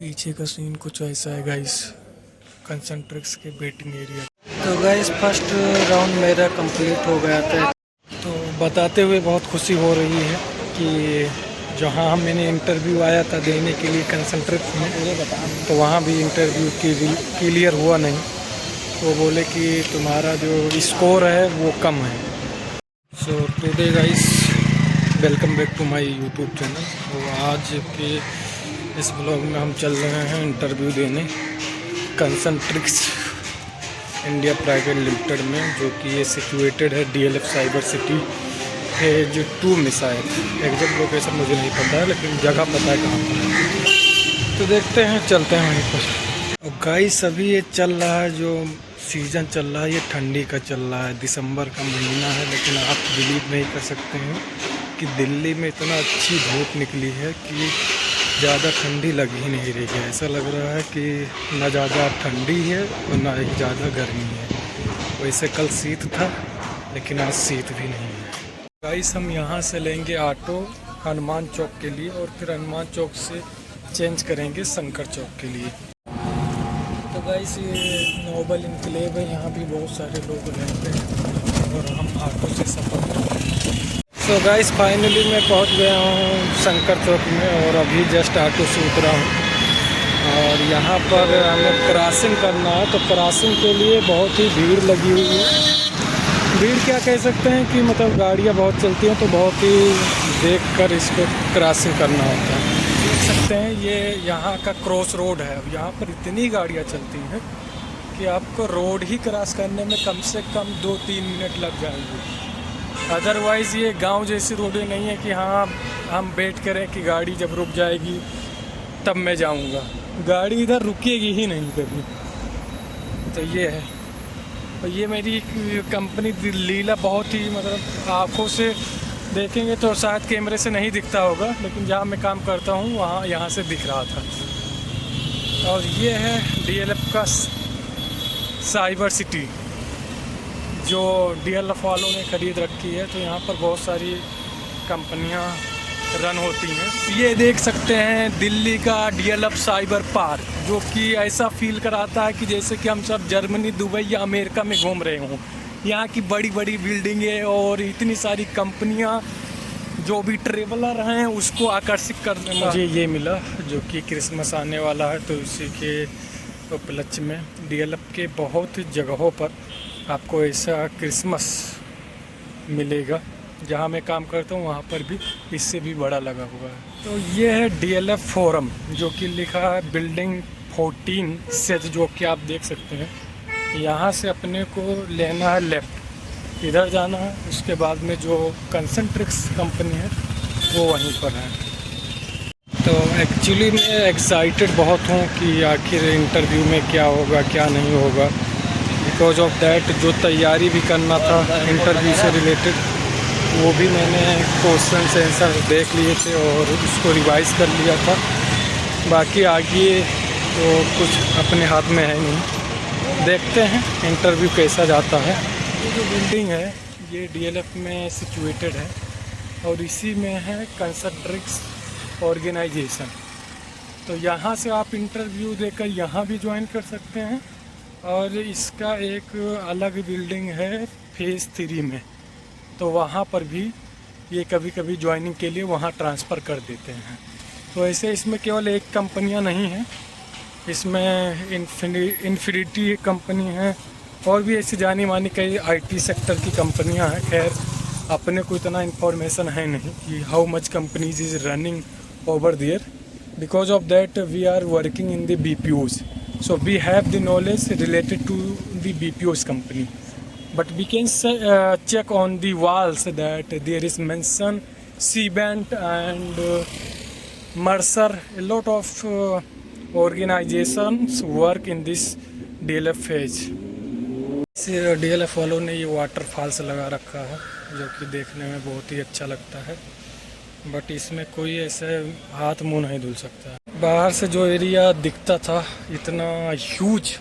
पीछे का सीन कुछ ऐसा है गाइस, कंसंट्रिक्स के बेटिंग एरिया। तो गाइस फर्स्ट राउंड मेरा कंप्लीट हो गया था। तो बताते हुए बहुत खुशी हो रही है कि जहाँ हम मैंने इंटरव्यू आया था देने के लिए कंसंट्रिक्स में, तो वहाँ भी इंटरव्यू क्लियर हुआ नहीं। तो बोले कि तुम्हारा जो स्कोर है वो कम है। So today guys welcome back to my YouTube channel. तो आज के इस ब्लॉग में हम चल रहे हैं इंटरव्यू देने कंसंट्रिक्स इंडिया प्राइवेट लिमिटेड में, जो कि ये सिचुएटेड है DLF साइबर सिटी फेज 2 में। शायद एग्जैक्ट लोकेशन मुझे नहीं पता है, लेकिन जगह पता है कहाँ पर है। तो देखते हैं, चलते हैं वहीं पर। और गाइस अभी ये चल रहा है, जो सीज़न चल रहा है ये ठंडी का चल रहा है, दिसंबर का महीना है। लेकिन आप बिलीव नहीं कर सकते हैं कि दिल्ली में इतना अच्छी धूप निकली है कि ज़्यादा ठंडी लग ही नहीं रही है। ऐसा लग रहा है कि ना ज़्यादा ठंडी है और ना ही ज़्यादा गर्मी है। वैसे कल शीत था, लेकिन आज शीत भी नहीं है। गाइस हम यहाँ से लेंगे ऑटो हनुमान चौक के लिए, और फिर हनुमान चौक से चेंज करेंगे शंकर चौक के लिए। तो गाइस ये नोबल इनक्लेव है, यहाँ भी बहुत सारे लोग रहते हैं और हम ऑटो से सफ़र करते हैं। तो गाइस फाइनली मैं पहुंच गया हूं शंकर चौक में, और अभी जस्ट ऑटो से उतरा हूं। और यहां पर हमें क्रॉसिंग करना है, तो क्रॉसिंग के लिए बहुत ही भीड़ लगी हुई है। भीड़ क्या कह सकते हैं कि मतलब गाड़ियां बहुत चलती हैं, तो बहुत ही देखकर इसको क्रॉसिंग करना होता है। देख सकते हैं ये यहाँ का क्रॉस रोड है। यहाँ पर इतनी गाड़ियाँ चलती हैं कि आपको रोड ही क्रॉस करने में कम से कम 2-3 मिनट लग जाएंगे। अदरवाइज़ ये गांव जैसी रोडें नहीं है कि हाँ हम वेट करें कि गाड़ी जब रुक जाएगी तब मैं जाऊंगा। गाड़ी इधर रुकेगी ही नहीं कभी। तो ये है, और ये मेरी कंपनी लीला बहुत ही मतलब आँखों से देखेंगे तो शायद कैमरे से नहीं दिखता होगा, लेकिन जहाँ मैं काम करता हूँ वहाँ यहाँ से दिख रहा था। और ये है DLF का साइबर सिटी, जो DLF वालों ने ख़रीद रखी है। तो यहाँ पर बहुत सारी कंपनियाँ रन होती हैं। ये देख सकते हैं दिल्ली का DLF साइबर पार्क, जो कि ऐसा फील कराता है कि जैसे कि हम सब जर्मनी, दुबई या अमेरिका में घूम रहे हों। यहाँ की बड़ी बड़ी बिल्डिंगें और इतनी सारी कंपनियाँ, जो भी ट्रेवलर हैं उसको आकर्षित करने में मुझे ये मिला, जो कि क्रिसमस आने वाला है। तो इसी के उपलक्ष्य में DLF के बहुत जगहों पर आपको ऐसा क्रिसमस मिलेगा। जहाँ मैं काम करता हूँ वहाँ पर भी इससे भी बड़ा लगा हुआ है। तो ये है DLF फोरम, जो कि लिखा है बिल्डिंग 14 से, जो कि आप देख सकते हैं। यहाँ से अपने को लेना है लेफ़्ट, इधर जाना है। उसके बाद में जो कंसंट्रिक्स कंपनी है वो वहीं पर है। तो एक्चुअली मैं एक्साइटेड बहुत हूँ कि आखिर इंटरव्यू में क्या होगा क्या नहीं होगा। बिकॉज ऑफ दैट जो तैयारी भी करना था इंटरव्यू से रिलेटेड, वो भी मैंने क्वेश्चन आंसर देख लिए थे और उसको रिवाइज कर लिया था। बाकी आगे तो कुछ अपने हाथ में है नहीं, देखते हैं इंटरव्यू कैसा जाता है। ये जो बिल्डिंग है ये DLF में सिचुएटेड है, और इसी में है कंसंट्रिक्स ऑर्गेनाइजेशन। तो यहाँ से आप इंटरव्यू देकर यहाँ भी ज्वाइन कर सकते हैं। और इसका एक अलग बिल्डिंग है फेज़ 3 में, तो वहाँ पर भी ये कभी कभी ज्वाइनिंग के लिए वहाँ ट्रांसफ़र कर देते हैं। तो ऐसे इसमें केवल एक कंपनियाँ नहीं हैं, इसमें इन्फिनिटी कंपनी है और भी ऐसी जानी मानी कई IT सेक्टर की कंपनियाँ हैं। खैर अपने को इतना इन्फॉर्मेशन है नहीं कि how much companies is running over there, because of that we are working in the BPOs. So we have the knowledge related to the BPOs company, but we can check on the walls that there is mention C-Band and Mercer. A lot of organizations work in this DLF phase. इस DLF वालों ने ये waterfalls लगा रखा है, जो कि देखने में बहुत ही अच्छा लगता है। बट इसमें कोई ऐसे हाथ मुंह नहीं धुल सकता। बाहर से जो एरिया दिखता था इतना ह्यूज,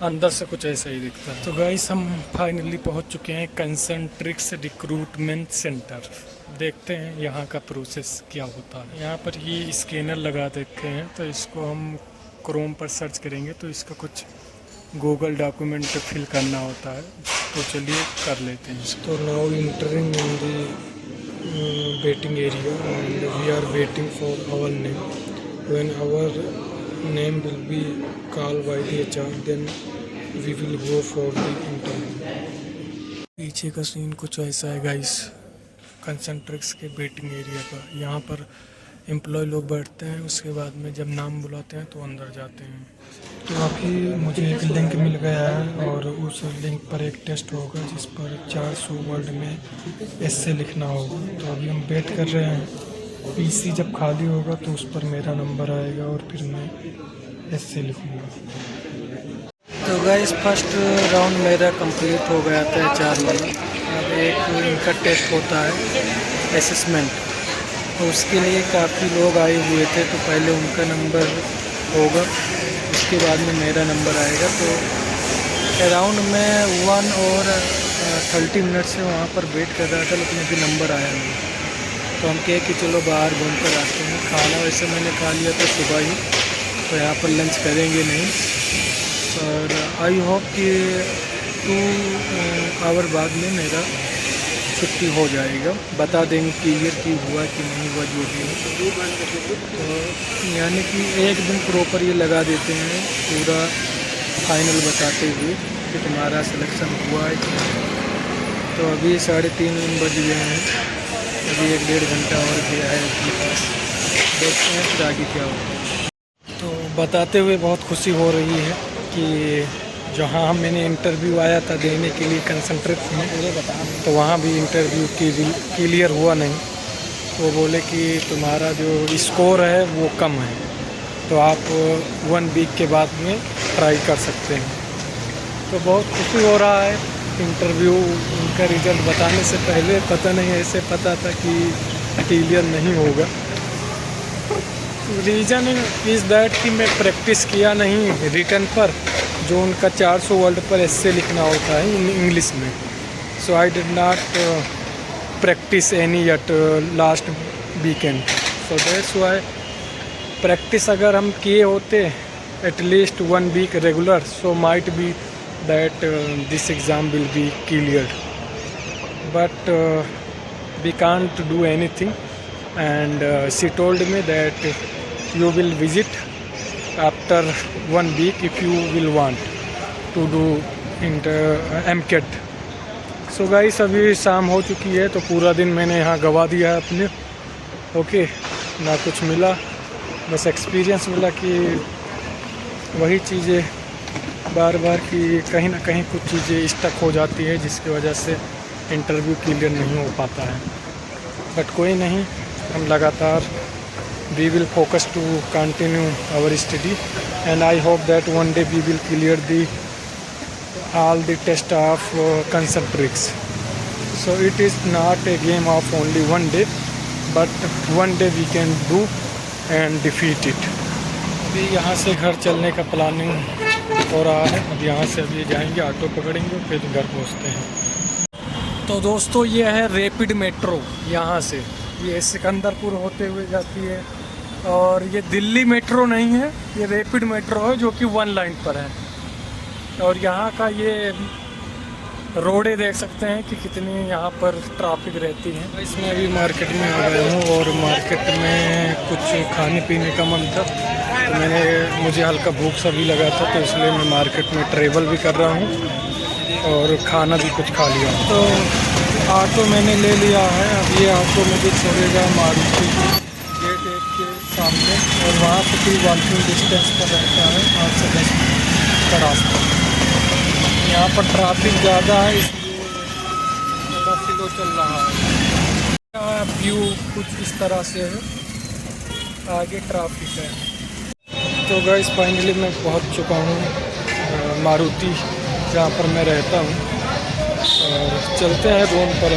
अंदर से कुछ ऐसा ही दिखता है। तो गाइस हम फाइनली पहुंच चुके हैं कंसंट्रिक्स रिक्रूटमेंट सेंटर, देखते हैं यहाँ का प्रोसेस क्या होता है। यहाँ पर ये स्कैनर लगा देखे हैं, तो इसको हम क्रोम पर सर्च करेंगे तो इसका कुछ गूगल डॉक्यूमेंट फिल करना होता है, तो चलिए कर लेते हैं। तो now entering in the waiting area and we are waiting for our name. When our name will be call by the HR then we will go for the interview. पीछे का सीन कुछ ऐसा है गाइस, कंसंट्रिक्स के waiting area का। यहाँ पर employ लोग बैठते हैं, उसके बाद में जब नाम बुलाते हैं तो अंदर जाते हैं। तो अभी मुझे एक लिंक मिल गया है और उस लिंक पर एक टेस्ट होगा जिस पर 400 वर्ड में एस्से लिखना होगा। तो अभी हम वेट कर रहे हैं, पीसी जब खाली होगा तो उस पर मेरा नंबर आएगा और फिर मैं एस्से लिखूँगा। तो गाइस फर्स्ट राउंड मेरा कंप्लीट हो गया था 4 वाला। अब एक इनका टेस्ट होता है असेसमेंट, तो उसके लिए काफ़ी लोग आए हुए थे, तो पहले उनका नंबर होगा, उसके बाद में मेरा नंबर आएगा। तो अराउंड मैं 1 और 30 मिनट से वहाँ पर वेट कर रहा था, लेकिन अभी नंबर आया नहीं। तो हम कहे कि चलो बाहर घूम कर आते हैं। खाना वैसे मैंने खा लिया था सुबह ही, तो यहाँ पर लंच करेंगे नहीं। और आई होप कि 2 आवर बाद में मेरा छुट्टी हो जाएगा, बता देंगे क्लियर की हुआ कि नहीं हुआ जो भी है। तो यानी कि एक दिन प्रॉपर ये लगा देते हैं पूरा फाइनल बताते हुए कि तुम्हारा सिलेक्शन हुआ है कि नहीं। तो अभी 3:30 बज गए हैं, अभी 1-1.5 घंटा और गया है अपने पास। देखते हैं फिर आगे क्या होता है। तो बताते हुए बहुत खुशी हो रही है कि जहाँ मैंने इंटरव्यू आया था देने के लिए कंसंट्रिक्स में, तो वहाँ भी इंटरव्यू क्लियर हुआ नहीं। तो बोले कि तुम्हारा जो स्कोर है वो कम है, तो आप 1 वीक के बाद में ट्राई कर सकते हैं। तो बहुत खुशी हो रहा है। इंटरव्यू उनका रिज़ल्ट बताने से पहले पता नहीं, ऐसे पता था कि क्लियर नहीं होगा। रीज़न इज़ दैट कि मैं प्रैक्टिस किया नहीं रिटन पर, जो उनका 400 वर्ड पर एस्से लिखना होता है इन इंग्लिश में। So I did not practice any at last weekend, so that's why practice अगर हम किए होते at least 1 week regular, so might be that this exam will be cleared, but we can't do anything and she told me that you will visit after 1 week if you will want to do MCAT. So guys अभी शाम हो चुकी है, तो पूरा दिन मैंने यहाँ गवा दिया है अपने। ओके, ना कुछ मिला, बस एक्सपीरियंस मिला कि वही चीज़ें बार बार कि कहीं ना कहीं कुछ चीज़ें स्टक हो जाती है, जिसकी वजह से इंटरव्यू क्लियर नहीं हो पाता है। बट कोई नहीं, हम लगातार we will focus to continue our study and I hope that one day we will clear all the test of concentrics. So it is not a game of only one day, but one day we can do and defeat it. अभी यहाँ से घर चलने का planning हो रहा है। अब यहाँ से अभी जाएंगे, ऑटो पकड़ेंगे, फिर घर पहुँचते हैं। तो दोस्तों ये है रैपिड मेट्रो, यहाँ से ये सिकंदरपुर होते हुए जाती है, और ये दिल्ली मेट्रो नहीं है, ये रैपिड मेट्रो है जो कि 1 लाइन पर है। और यहाँ का ये रोडें देख सकते हैं कि कितनी यहाँ पर ट्रैफिक रहती है। इसमें अभी मार्केट में आ गया हूँ और मार्केट में कुछ खाने पीने का मन था, तो मुझे हल्का भूख सा भी लगा था, तो इसलिए मैं मार्केट में ट्रैवल भी कर रहा हूँ और खाना भी कुछ खा लिया। तो ऑटो मैंने ले लिया है। अब ये ऑटो मुझे छोड़ेगा मारुति गेट 1 के सामने, और वहाँ से कोई वॉकिंग डिस्टेंस पर रहता है 8 से 10 का रास्ता। यहाँ पर ट्रैफिक ज़्यादा है, इसलिए थोड़ा स्लो चल रहा है। व्यू कुछ इस तरह से है, आगे ट्रैफिक है। तो गाइस फाइनली मैं पहुँच चुका हूँ मारुति, जहाँ पर मैं रहता हूँ, और चलते हैं रूम पर।